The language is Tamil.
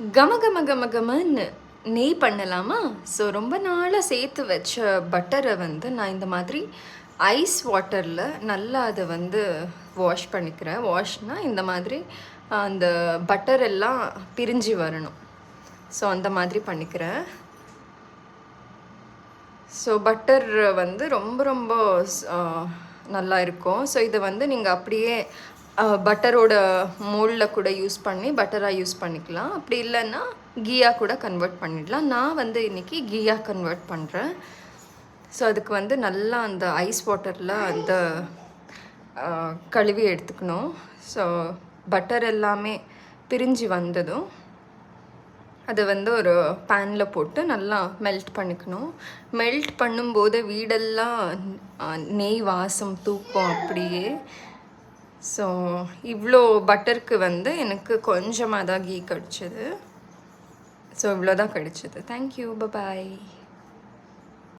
கம கம கம கமன்னு நெய் பண்ணலாமா? ஸோ ரொம்ப நாளாக சேர்த்து வச்ச பட்டரை வந்து நான் இந்த மாதிரி ஐஸ் வாட்டரில் நல்லா அதை வந்து வாஷ் பண்ணிக்கிறேன். வாஷ்னால் இந்த மாதிரி அந்த பட்டர் எல்லாம் பிரிஞ்சு வரணும். ஸோ அந்த மாதிரி பண்ணிக்கிறேன். ஸோ பட்டர் வந்து ரொம்ப ரொம்ப நல்லா இருக்கும். ஸோ இதை வந்து நீங்கள் அப்படியே பட்டரோட மோல்டில் கூட யூஸ் பண்ணி பட்டராக யூஸ் பண்ணிக்கலாம். அப்படி இல்லைன்னா கீயாக கூட கன்வெர்ட் பண்ணிடலாம். நான் வந்து இன்றைக்கி கீயாக கன்வெர்ட் பண்ணுறேன். ஸோ அதுக்கு வந்து நல்லா அந்த ஐஸ் வாட்டரில் அந்த கழுவி எடுத்துக்கணும். ஸோ பட்டர் எல்லாமே பிரிஞ்சு வந்ததும் அதை வந்து ஒரு பேனில் போட்டு நல்லா மெல்ட் பண்ணிக்கணும். மெல்ட் பண்ணும்போது வீடெல்லாம் நெய் வாசம் தூக்கும் அப்படியே. ஸோ இவ்வளோ பட்டருக்கு வந்து எனக்கு கொஞ்சமாக தான் கீ கிடச்சிது. ஸோ இவ்வளோ தான் கிடச்சிது. தேங்க்யூ, பாய்.